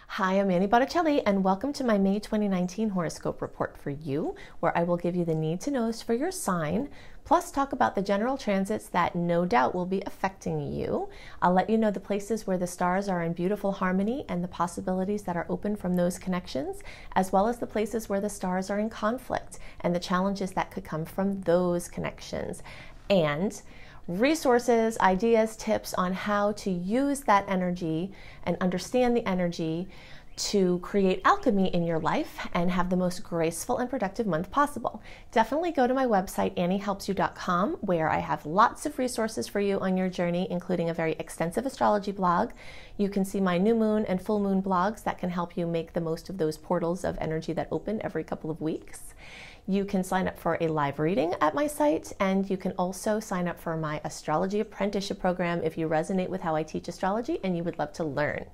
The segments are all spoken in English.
Hi, I'm Annie Botticelli, and welcome to my May 2019 horoscope report for you, where I will give you the need-to-knows for your sign, plus talk about the general transits that no doubt will be affecting you. I'll let you know the places where the stars are in beautiful harmony and the possibilities that are open from those connections, as well as the places where the stars are in conflict and the challenges that could come from those connections. And resources, ideas, tips on how to use that energy and understand the energy to create alchemy in your life and have the most graceful and productive month possible. Definitely go to my website, anniehelpsyou.com, where I have lots of resources for you on your journey, including a very extensive astrology blog. You can see my new moon and full moon blogs that can help you make the most of those portals of energy that open every couple of weeks. You can sign up for a live reading at my site, and you can also sign up for my astrology apprenticeship program if you resonate with how I teach astrology and you would love to learn.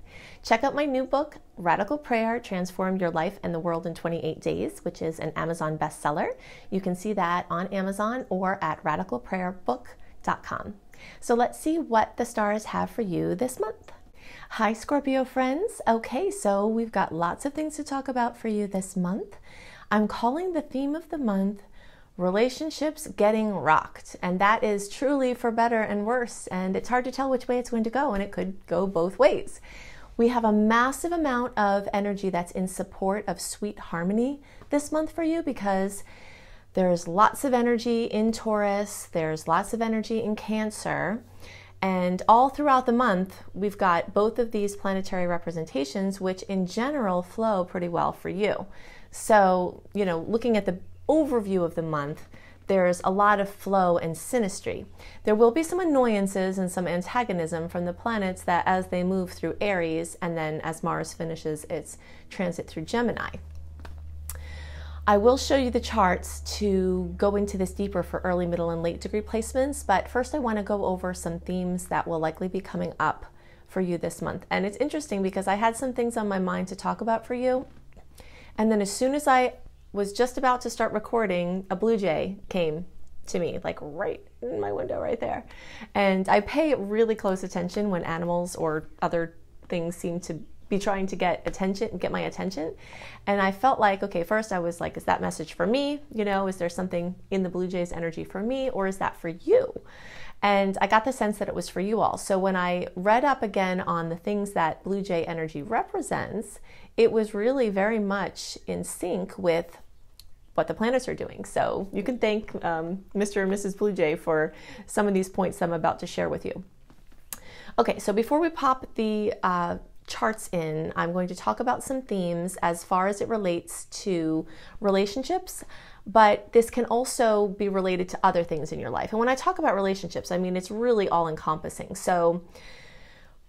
Check out my new book, Radical Prayer, Transform Your Life and the World in 28 Days, which is an Amazon bestseller. You can see that on Amazon or at radicalprayerbook.com. So let's see what the stars have for you this month. Hi, Scorpio friends. Okay, so we've got lots of things to talk about for you this month. I'm calling the theme of the month relationships getting rocked, and that is truly for better and worse, and it's hard to tell which way it's going to go, and it could go both ways. We have a massive amount of energy that's in support of sweet harmony this month for you, because there's lots of energy in Taurus, there's lots of energy in Cancer, and all throughout the month we've got both of these planetary representations, which in general flow pretty well for you. So, looking at the overview of the month, there's a lot of flow and synastry. There will be some annoyances and some antagonism from the planets that as they move through Aries and then as Mars finishes its transit through Gemini. I will show you the charts to go into this deeper for early, middle, and late degree placements, but first I want to go over some themes that will likely be coming up for you this month. And it's interesting because I had some things on my mind to talk about for you, and then as soon as I was just about to start recording, a blue jay came to me, like right in my window right there. And I pay really close attention when animals or other things seem to be trying to get my attention. And I felt like, okay, first I was like, is that message for me? Is there something in the blue jay's energy for me, or is that for you? And I got the sense that it was for you all. So when I read up again on the things that blue jay energy represents, it was really very much in sync with what the planets are doing. So you can thank Mr. and Mrs. Blue Jay for some of these points I'm about to share with you. Okay, so before we pop the charts in, I'm going to talk about some themes as far as it relates to relationships, but this can also be related to other things in your life. And when I talk about relationships, I mean it's really all-encompassing. So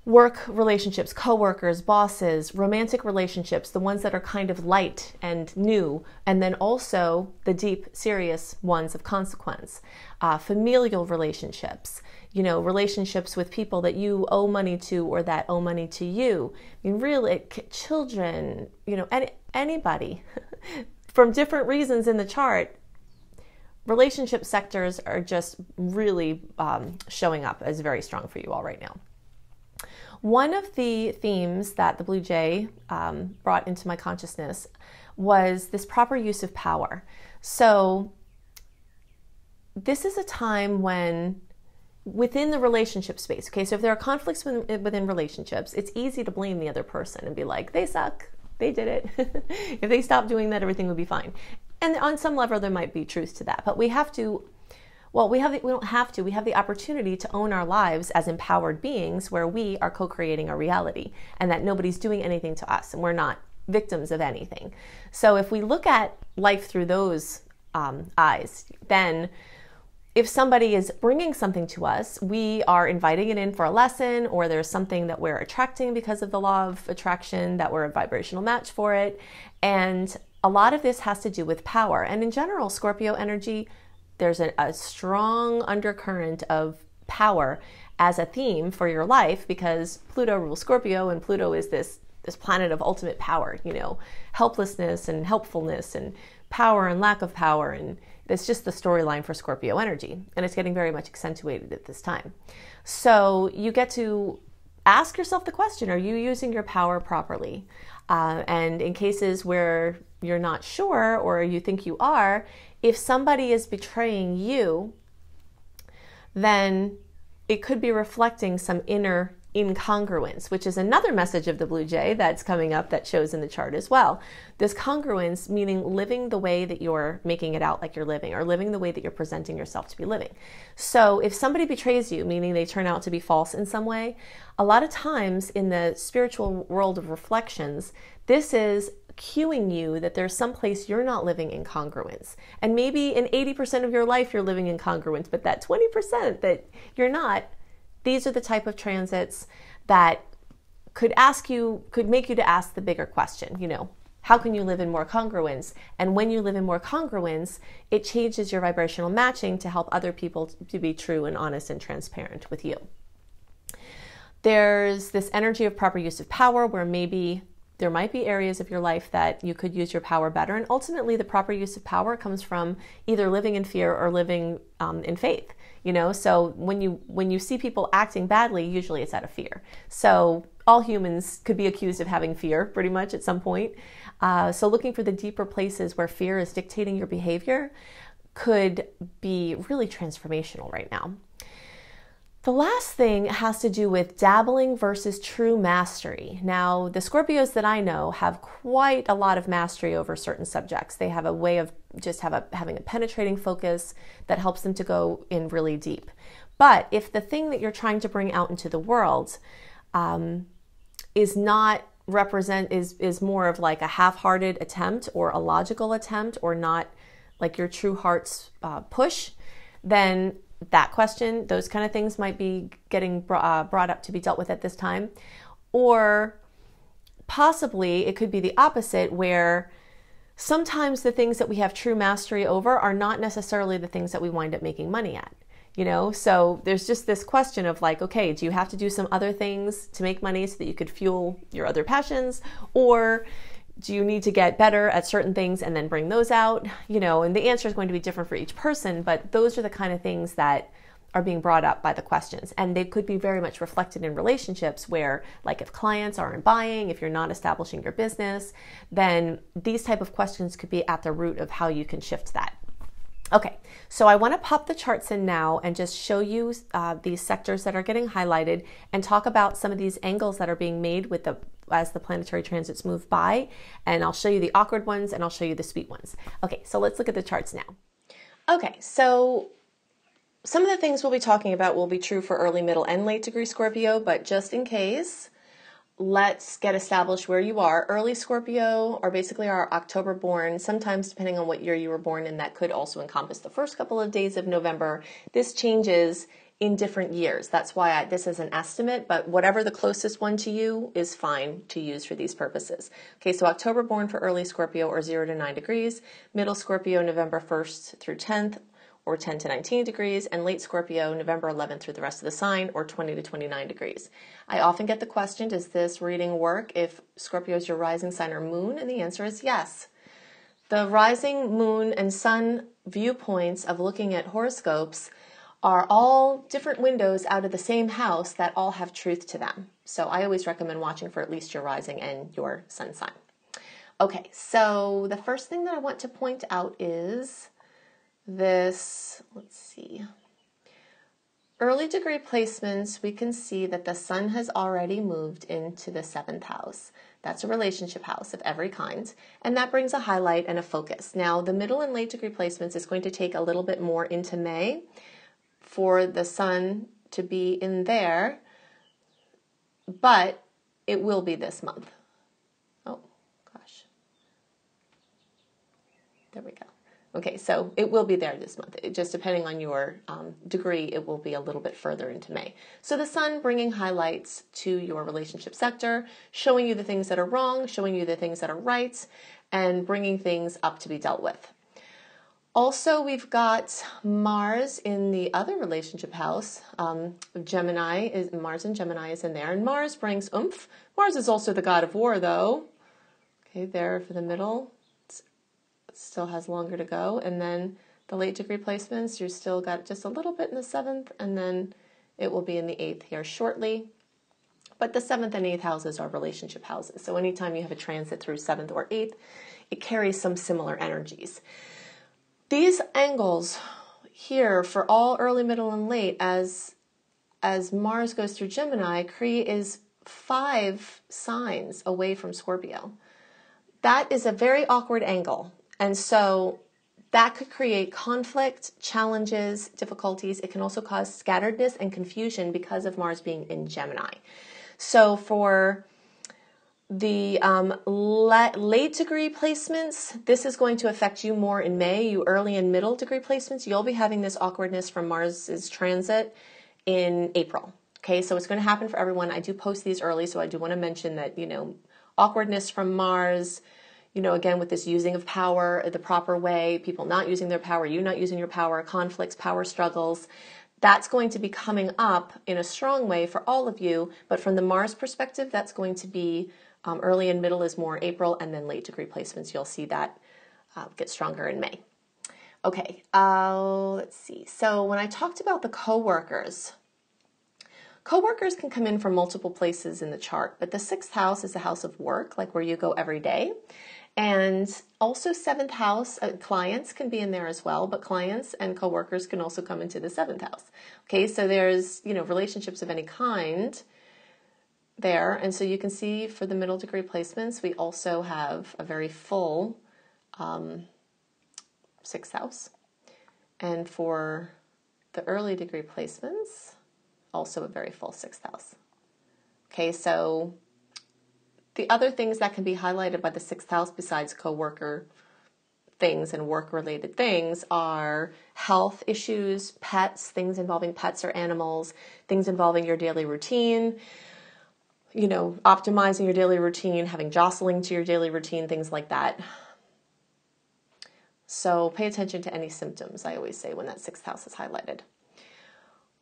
work relationships, coworkers, bosses, romantic relationships, the ones that are kind of light and new, and then also the deep, serious ones of consequence. Familial relationships, relationships with people that you owe money to or that owe money to you. I mean, really, children, anybody from different reasons in the chart. Relationship sectors are just really showing up as very strong for you all right now. One of the themes that the Blue Jay brought into my consciousness was this proper use of power. So this is a time when within the relationship space, okay, so if there are conflicts within relationships, it's easy to blame the other person and be like, they suck, they did it. If they stopped doing that, everything would be fine. And on some level, there might be truth to that, but we have the opportunity to own our lives as empowered beings where we are co-creating our reality and that nobody's doing anything to us and we're not victims of anything. So if we look at life through those eyes, then if somebody is bringing something to us, we are inviting it in for a lesson, or there's something that we're attracting because of the law of attraction, that we're a vibrational match for it. And a lot of this has to do with power. And in general, Scorpio energy, there's a strong undercurrent of power as a theme for your life because Pluto rules Scorpio, and Pluto is this planet of ultimate power, helplessness and helpfulness and power and lack of power. And it's just the storyline for Scorpio energy. And it's getting very much accentuated at this time. So you get to ask yourself the question, are you using your power properly? And in cases where you're not sure or you think you are, if somebody is betraying you, then it could be reflecting some inner incongruence, which is another message of the Blue Jay that's coming up that shows in the chart as well. This congruence, meaning living the way that you're making it out like you're living, or living the way that you're presenting yourself to be living. So if somebody betrays you, meaning they turn out to be false in some way, a lot of times in the spiritual world of reflections, this is cueing you that there's some place you're not living in congruence. And maybe in 80% of your life you're living in congruence, but that 20% that you're not, these are the type of transits that could make you to ask the bigger question, how can you live in more congruence? And when you live in more congruence, it changes your vibrational matching to help other people to be true and honest and transparent with you. There's this energy of proper use of power where maybe there might be areas of your life that you could use your power better. And ultimately, the proper use of power comes from either living in fear or living in faith. So when you see people acting badly, usually it's out of fear. So all humans could be accused of having fear pretty much at some point. So looking for the deeper places where fear is dictating your behavior could be really transformational right now. The last thing has to do with dabbling versus true mastery. Now, the Scorpios that I know have quite a lot of mastery over certain subjects. They have a way of just having a penetrating focus that helps them to go in really deep. But if the thing that you're trying to bring out into the world is more of like a half-hearted attempt or a logical attempt, or not like your true heart's push, then that question, those kind of things might be getting brought up to be dealt with at this time. Or possibly it could be the opposite, where sometimes the things that we have true mastery over are not necessarily the things that we wind up making money at. So there's just this question of like, okay, do you have to do some other things to make money so that you could fuel your other passions? Or do you need to get better at certain things and then bring those out? And the answer is going to be different for each person, but those are the kind of things that are being brought up by the questions. And they could be very much reflected in relationships where, like, if clients aren't buying, if you're not establishing your business, then these type of questions could be at the root of how you can shift that. Okay, so I want to pop the charts in now and just show you these sectors that are getting highlighted and talk about some of these angles that are being made as the planetary transits move by. And I'll show you the awkward ones and I'll show you the sweet ones. Okay, so let's look at the charts now. Okay, so some of the things we'll be talking about will be true for early, middle, and late degree Scorpio, but just in case, let's get established where you are. Early Scorpio are basically our October born, sometimes depending on what year you were born, and that could also encompass the first couple of days of November. This changes in different years. That's why this is an estimate, but whatever the closest one to you is fine to use for these purposes. Okay, so October born for early Scorpio or 0 to 9 degrees, middle Scorpio November 1st through 10th or 10 to 19 degrees, and late Scorpio November 11th through the rest of the sign or 20 to 29 degrees. I often get the question, does this reading work if Scorpio is your rising sign or moon? And the answer is yes. The rising, moon, and sun viewpoints of looking at horoscopes are all different windows out of the same house that all have truth to them. So I always recommend watching for at least your rising and your sun sign. Okay, so the first thing that I want to point out is this, let's see. Early degree placements, we can see that the sun has already moved into the 7th house. That's a relationship house of every kind, and that brings a highlight and a focus. Now, the middle and late degree placements is going to take a little bit more into May for the sun to be in there, but it will be this month. Oh, gosh. There we go. Okay, so it will be there this month. Just depending on your degree, it will be a little bit further into May. So the sun bringing highlights to your relationship sector, showing you the things that are wrong, showing you the things that are right, and bringing things up to be dealt with. Also, we've got Mars in the other relationship house. Mars and Gemini is in there, and Mars brings oomph. Mars is also the god of war, though. Okay, there for the middle. It still has longer to go, and then the late degree placements, you've still got just a little bit in the 7th, and then it will be in the 8th here shortly. But the 7th and 8th houses are relationship houses. So anytime you have a transit through 7th or 8th, it carries some similar energies. These angles here for all early, middle, and late, as Mars goes through Gemini, is 5 signs away from Scorpio. That is a very awkward angle. And so that could create conflict, challenges, difficulties. It can also cause scatteredness and confusion because of Mars being in Gemini. So for the late degree placements, this is going to affect you more in May. You early and middle degree placements, you'll be having this awkwardness from Mars's transit in April. Okay, so it's going to happen for everyone. I do post these early, so I do want to mention that, awkwardness from Mars, again, with this using of power the proper way, people not using their power, you not using your power, conflicts, power struggles, that's going to be coming up in a strong way for all of you. But from the Mars perspective, that's going to be early and middle is more April, and then late degree placements, you'll see that get stronger in May. Okay, let's see. So when I talked about the coworkers can come in from multiple places in the chart, but the 6th house is a house of work, like where you go every day. And also 7th house, clients can be in there as well, but clients and coworkers can also come into the 7th house. Okay, so there's, relationships of any kind there. And so you can see for the middle degree placements, we also have a very full 6th house. And for the early degree placements, also a very full 6th house. Okay, so the other things that can be highlighted by the 6th house besides coworker things and work-related things are health issues, pets, things involving pets or animals, things involving your daily routine, optimizing your daily routine, having jostling to your daily routine, things like that. So pay attention to any symptoms, I always say, when that 6th house is highlighted.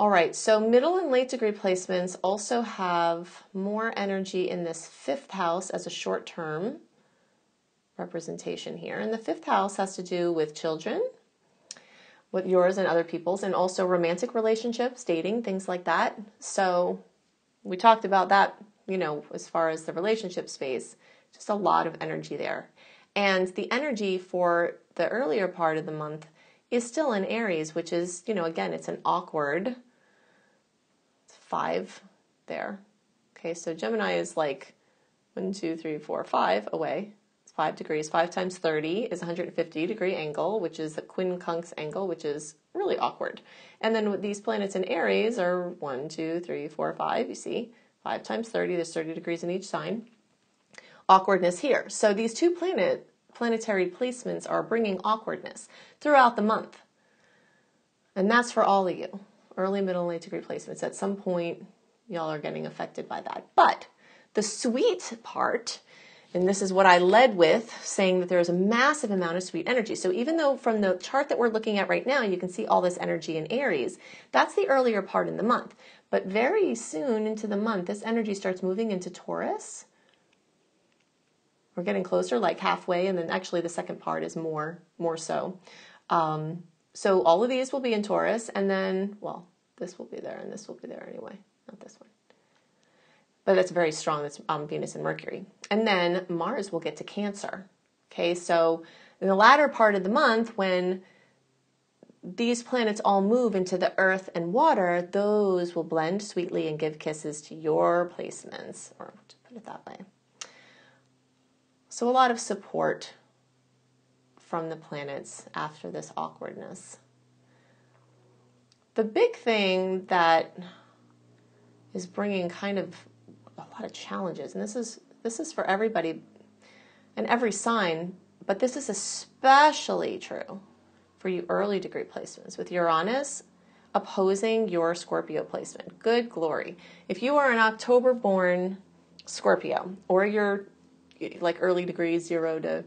All right, so middle and late degree placements also have more energy in this 5th house as a short-term representation here. And the 5th house has to do with children, with yours and other people's, and also romantic relationships, dating, things like that. So we talked about that, as far as the relationship space, just a lot of energy there. And the energy for the earlier part of the month is still in Aries, which is, again, it's an awkward 5 there. Okay, so Gemini is like 1, 2, 3, 4, 5 away. It's 5 degrees. 5 times 30 is 150-degree angle, which is the quincunx angle, which is really awkward. And then with these planets in Aries are 1, 2, 3, 4, 5. You see, 5 times 30, there's 30 degrees in each sign. Awkwardness here. So these two planetary placements are bringing awkwardness throughout the month. And that's for all of you. Early, middle, and late degree placements. At some point, y'all are getting affected by that. But the sweet part, and this is what I led with, saying that there's a massive amount of sweet energy. So even though from the chart that we're looking at right now, you can see all this energy in Aries, that's the earlier part in the month. But very soon into the month, this energy starts moving into Taurus. We're getting closer, like halfway, and then actually the second part is more so. So all of these will be in Taurus, and then, well, this will be there, and this will be there anyway, not this one. But that's very strong, that's Venus and Mercury. And then Mars will get to Cancer. Okay, so in the latter part of the month, when these planets all move into the earth and water, those will blend sweetly and give kisses to your placements, or to put it that way. So a lot of support from the planets after this awkwardness. The big thing that is bringing kind of a lot of challenges, and this is for everybody and every sign, but this is especially true for you early degree placements, with Uranus opposing your Scorpio placement. Good glory. If you are an October born Scorpio, or you're like early degrees 0 to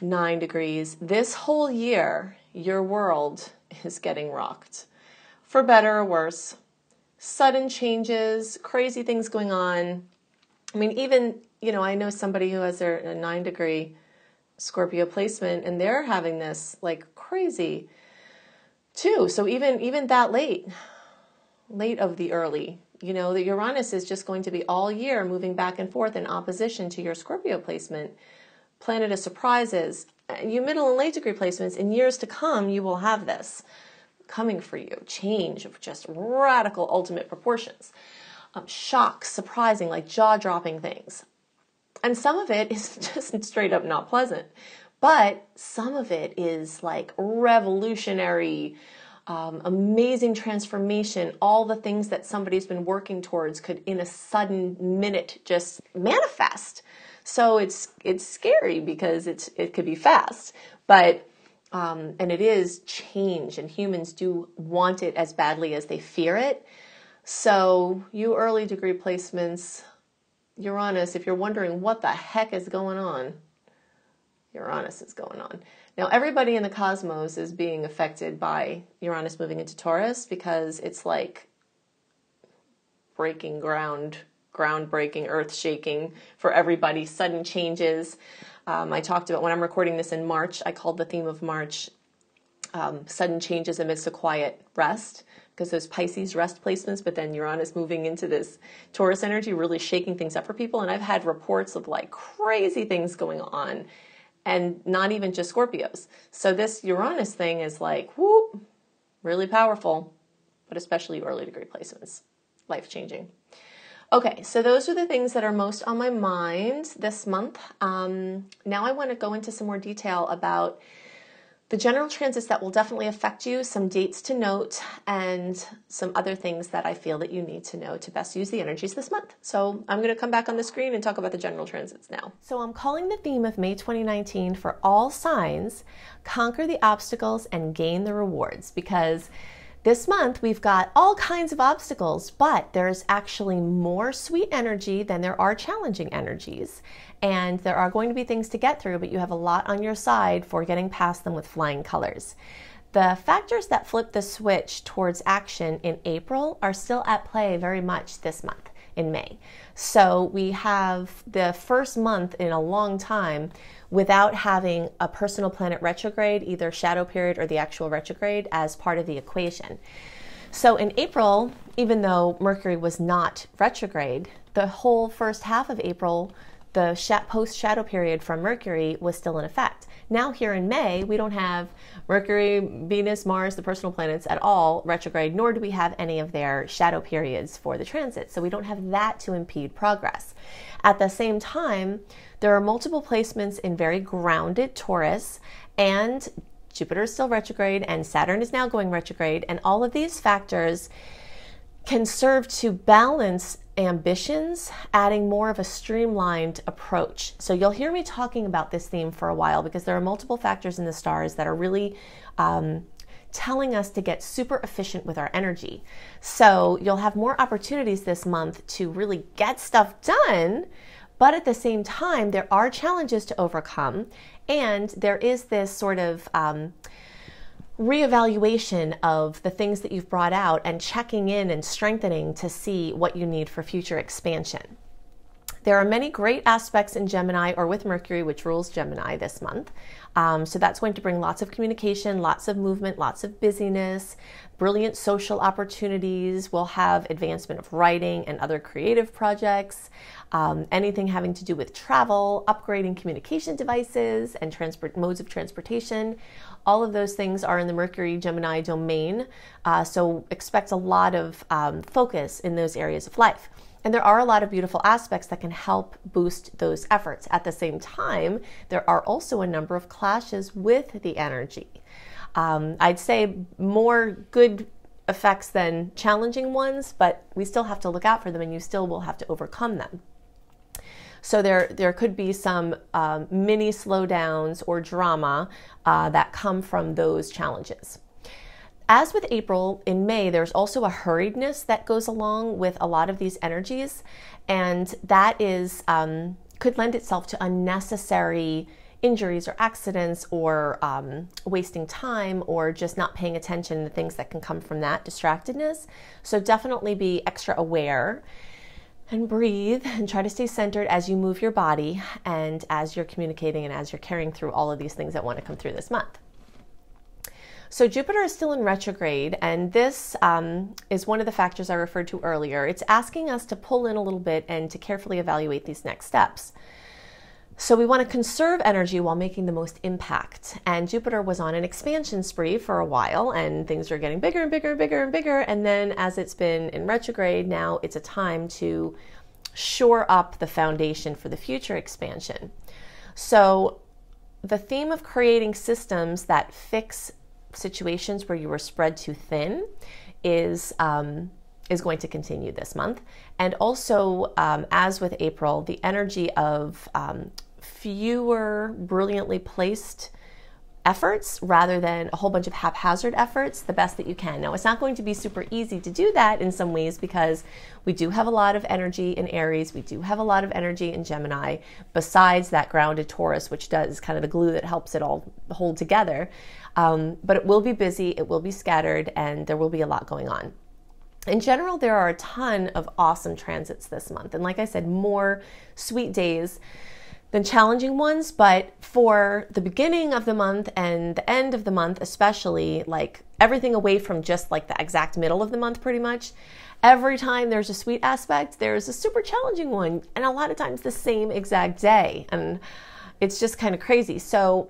9 degrees, this whole year, your world is getting rocked. For better or worse. Sudden changes, crazy things going on. I mean, even, I know somebody who has a 9-degree Scorpio placement, and they're having this like crazy too. So even that late, late of the early. You know, that Uranus is just going to be all year moving back and forth in opposition to your Scorpio placement. Planet of surprises. You middle and late degree placements, in years to come, you will have this coming for you. Change of just radical ultimate proportions. Shocks, surprising, like jaw-dropping things. And some of it is just straight up not pleasant. But some of it is like revolutionary, amazing transformation. All the things that somebody's been working towards could in a sudden minute just manifest. So it's scary because it could be fast, but and it is change, and humans do want it as badly as they fear it. So you early degree placements, Uranus, if you're wondering what the heck is going on, Uranus is going on. Now everybody in the cosmos is being affected by Uranus moving into Taurus because it's like breaking groundbreaking, earth-shaking for everybody, sudden changes. I talked about, when I'm recording this in March, I called the theme of March sudden changes amidst a quiet rest, because those Pisces rest placements, but then Uranus moving into this Taurus energy, really shaking things up for people. And I've had reports of like crazy things going on, and not even just Scorpios. So this Uranus thing is like, whoop, really powerful, but especially early degree placements, life-changing. Okay, so those are the things that are most on my mind this month. Now I want to go into some more detail about the general transits that will definitely affect you, some dates to note, and some other things that I feel that you need to know to best use the energies this month. So I'm going to come back on the screen and talk about the general transits now. So I'm calling the theme of May 2019 for all signs, conquer the obstacles and gain the rewards, because this month, we've got all kinds of obstacles, but there's actually more sweet energy than there are challenging energies. And there are going to be things to get through, but you have a lot on your side for getting past them with flying colors. The factors that flip the switch towards action in April are still at play very much this month in May. So we have the first month in a long time without having a personal planet retrograde, either shadow period or the actual retrograde, as part of the equation. So in April, even though Mercury was not retrograde, the whole first half of April, the post-shadow period from Mercury was still in effect. Now here in May, we don't have Mercury, Venus, Mars, the personal planets at all retrograde, nor do we have any of their shadow periods for the transit. So we don't have that to impede progress. At the same time, there are multiple placements in very grounded Taurus, and Jupiter is still retrograde, and Saturn is now going retrograde, and all of these factors can serve to balance ambitions, adding more of a streamlined approach. So you'll hear me talking about this theme for a while because there are multiple factors in the stars that are really telling us to get super efficient with our energy. So you'll have more opportunities this month to really get stuff done, but at the same time, there are challenges to overcome, and there is this sort of reevaluation of the things that you've brought out and checking in and strengthening to see what you need for future expansion. There are many great aspects in Gemini or with Mercury, which rules Gemini this month. So that's going to bring lots of communication, lots of movement, lots of busyness, brilliant social opportunities. We'll have advancement of writing and other creative projects, anything having to do with travel, upgrading communication devices and modes of transportation. All of those things are in the Mercury Gemini domain. So expect a lot of focus in those areas of life. And there are a lot of beautiful aspects that can help boost those efforts. At the same time, there are also a number of clashes with the energy. I'd say more good effects than challenging ones, but we still have to look out for them, and you still will have to overcome them. So there could be some mini slowdowns or drama that come from those challenges. As with April, in May, there's also a hurriedness that goes along with a lot of these energies, and that is could lend itself to unnecessary injuries or accidents, or wasting time, or just not paying attention to things that can come from that distractedness. So definitely be extra aware and breathe and try to stay centered as you move your body and as you're communicating and as you're carrying through all of these things that want to come through this month. So Jupiter is still in retrograde, and this is one of the factors I referred to earlier. It's asking us to pull in a little bit and to carefully evaluate these next steps. So we want to conserve energy while making the most impact. And Jupiter was on an expansion spree for a while, and things are getting bigger and bigger and bigger and bigger. And then as it's been in retrograde, now it's a time to shore up the foundation for the future expansion. So the theme of creating systems that fix situations where you were spread too thin is going to continue this month. And also, as with April, the energy of fewer brilliantly placed efforts rather than a whole bunch of haphazard efforts, the best that you can. Now, it's not going to be super easy to do that in some ways because we do have a lot of energy in Aries. We do have a lot of energy in Gemini, besides that grounded Taurus, which is kind of the glue that helps it all hold together. But it will be busy, it will be scattered, and there will be a lot going on. In general, there are a ton of awesome transits this month. And like I said, more sweet days than challenging ones. But for the beginning of the month and the end of the month, especially, like everything away from just like the exact middle of the month, pretty much, every time there's a sweet aspect, there's a super challenging one. And a lot of times the same exact day. And it's just kind of crazy. So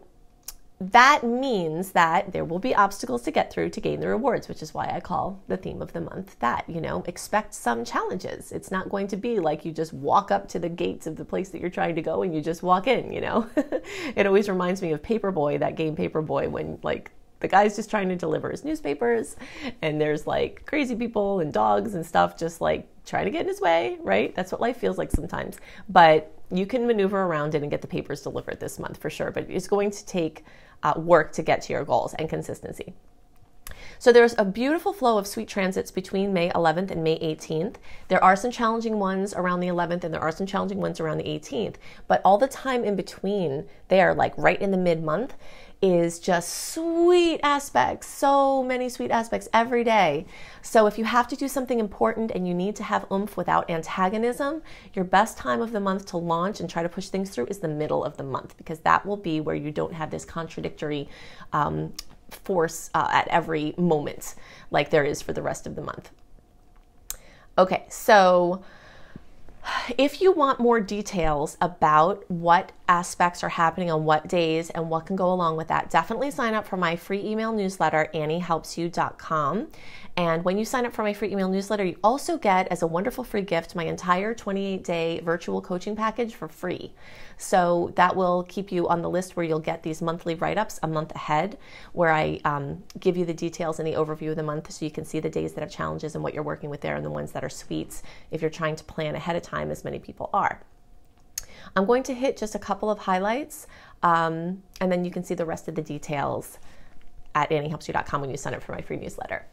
that means that there will be obstacles to get through to gain the rewards, which is why I call the theme of the month that, expect some challenges. It's not going to be like you just walk up to the gates of the place that you're trying to go and you just walk in, It always reminds me of Paperboy, that game Paperboy, when like the guy's just trying to deliver his newspapers and there's like crazy people and dogs and stuff just like trying to get in his way, right? That's what life feels like sometimes. But you can maneuver around it and get the papers delivered this month for sure. But it's going to take work to get to your goals and consistency. So there's a beautiful flow of sweet transits between May 11th and May 18th. There are some challenging ones around the 11th and there are some challenging ones around the 18th. But all the time in between, they are like right in the mid-month, is just sweet aspects, so many sweet aspects every day. So if you have to do something important and you need to have oomph without antagonism, your best time of the month to launch and try to push things through is the middle of the month, because that will be where you don't have this contradictory force at every moment like there is for the rest of the month. Okay, so if you want more details about what aspects are happening on what days and what can go along with that, definitely sign up for my free email newsletter, AnnieHelpsYou.com. And when you sign up for my free email newsletter, you also get, as a wonderful free gift, my entire 28-day virtual coaching package for free. So that will keep you on the list where you'll get these monthly write-ups a month ahead, where I give you the details and the overview of the month so you can see the days that have challenges and what you're working with there and the ones that are sweets if you're trying to plan ahead of time, as many people are. I'm going to hit just a couple of highlights, and then you can see the rest of the details at AnnieHelpsYou.com when you sign up for my free newsletter.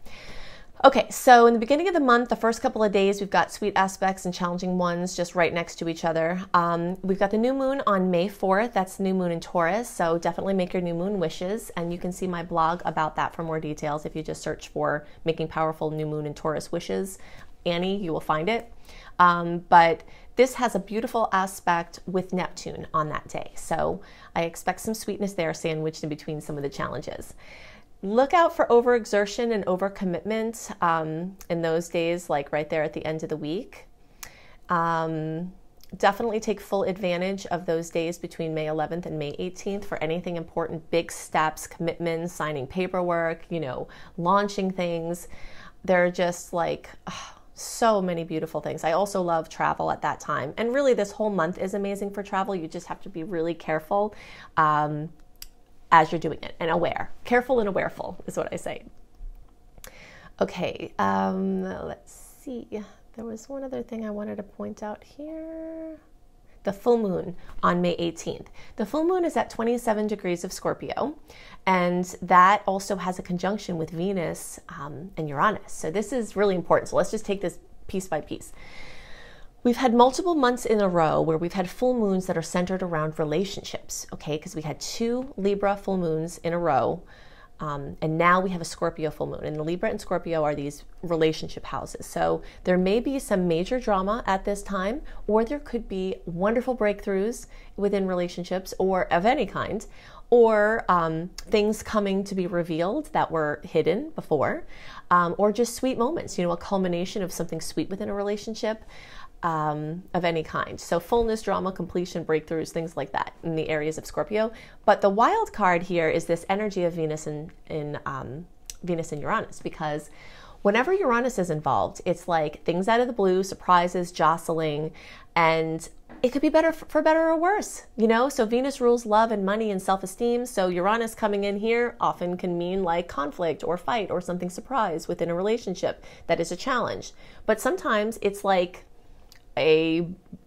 Okay, so in the beginning of the month, the first couple of days, we've got sweet aspects and challenging ones just right next to each other. We've got the new moon on May 4th. That's the new moon in Taurus, so definitely make your new moon wishes, and you can see my blog about that for more details. If you just search for Making Powerful New Moon in Taurus Wishes, Annie, you will find it. But this has a beautiful aspect with Neptune on that day, so I expect some sweetness there sandwiched in between some of the challenges. Look out for overexertion and overcommitment in those days, like right there at the end of the week. Definitely take full advantage of those days between May 11th and May 18th for anything important, big steps, commitments, signing paperwork, launching things. They're just like so many beautiful things. I also love travel at that time. And really this whole month is amazing for travel. You just have to be really careful as you're doing it, and aware. Careful and awareful is what I say. Okay, let's see. There was one other thing I wanted to point out here. The full moon on May 18th. The full moon is at 27 degrees of Scorpio, and that also has a conjunction with Venus and Uranus. So this is really important. So let's just take this piece by piece. We've had multiple months in a row where we've had full moons that are centered around relationships, okay? Because we had 2 Libra full moons in a row, and now we have a Scorpio full moon. And the Libra and Scorpio are these relationship houses. So there may be some major drama at this time, or there could be wonderful breakthroughs within relationships or of any kind, or things coming to be revealed that were hidden before, or just sweet moments, a culmination of something sweet within a relationship of any kind. So fullness, drama, completion, breakthroughs, things like that in the areas of Scorpio. But the wild card here is this energy of Venus in Venus and Uranus, because whenever Uranus is involved, it's like things out of the blue, surprises, jostling, and it could be better for better or worse, So Venus rules love and money and self-esteem. So Uranus coming in here often can mean like conflict or fight or something surprise within a relationship that is a challenge. But sometimes it's like a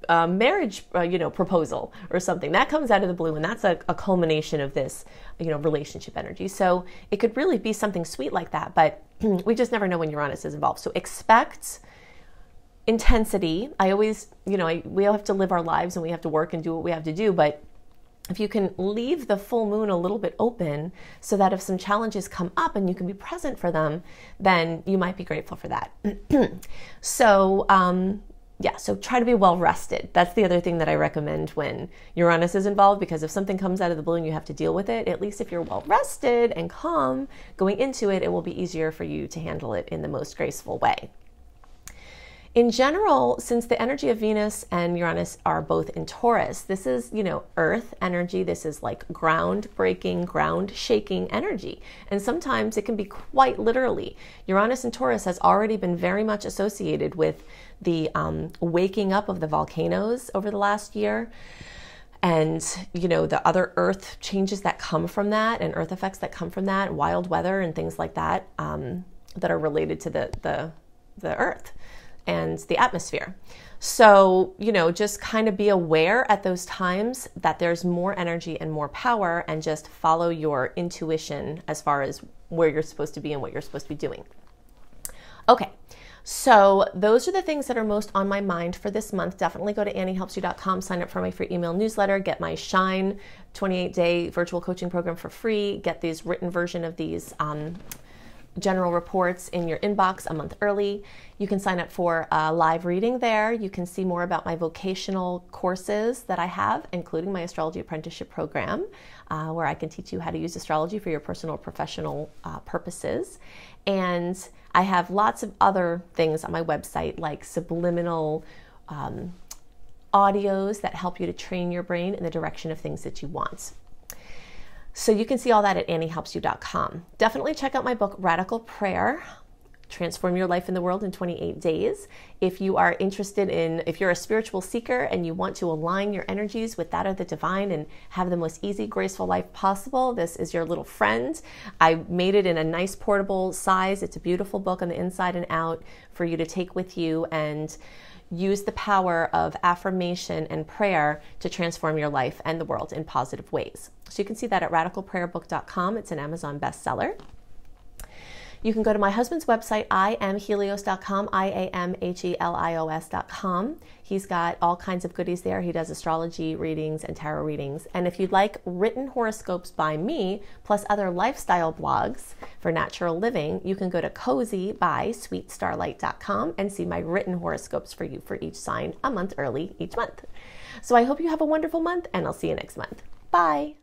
marriage, proposal or something that comes out of the blue, and that's a culmination of this, relationship energy. So it could really be something sweet like that, but we just never know when Uranus is involved. So expect intensity. I always, we all have to live our lives and we have to work and do what we have to do, but if you can leave the full moon a little bit open so that if some challenges come up and you can be present for them, then you might be grateful for that. So, so try to be well rested. That's the other thing that I recommend when Uranus is involved, because if something comes out of the blue and you have to deal with it, at least if you're well rested and calm going into it, it will be easier for you to handle it in the most graceful way. In general, since the energy of Venus and Uranus are both in Taurus, this is, earth energy. This is like ground-breaking, ground-shaking energy. And sometimes it can be quite literally. Uranus in Taurus has already been very much associated with the waking up of the volcanoes over the last year. And, the other earth changes that come from that and earth effects that come from that, wild weather and things like that, that are related to the earth and the atmosphere. So, just kind of be aware at those times that there's more energy and more power, and just follow your intuition as far as where you're supposed to be and what you're supposed to be doing. Okay. So those are the things that are most on my mind for this month. Definitely go to anniehelpsyou.com, sign up for my free email newsletter, get my Shine 28-day virtual coaching program for free, get these written version of these general reports in your inbox a month early. You can sign up for a live reading there. You can see more about my vocational courses that I have, including my astrology apprenticeship program, where I can teach you how to use astrology for your personal or professional purposes. And I have lots of other things on my website, like subliminal audios that help you to train your brain in the direction of things that you want. So you can see all that at anniehelpsyou.com. Definitely check out my book, Radical Prayer, Transform Your Life in the World in 28 Days. If you are interested if you're a spiritual seeker and you want to align your energies with that of the divine and have the most easy, graceful life possible, this is your little friend. I made it in a nice portable size. It's a beautiful book on the inside and out for you to take with you and use the power of affirmation and prayer to transform your life and the world in positive ways. So you can see that at radicalprayerbook.com. It's an Amazon bestseller. You can go to my husband's website, iamhelios.com, iamhelios.com. He's got all kinds of goodies there. He does astrology readings and tarot readings. And if you'd like written horoscopes by me, plus other lifestyle blogs for natural living, you can go to cozybysweetstarlight.com and see my written horoscopes for you for each sign a month early each month. So I hope you have a wonderful month, and I'll see you next month. Bye.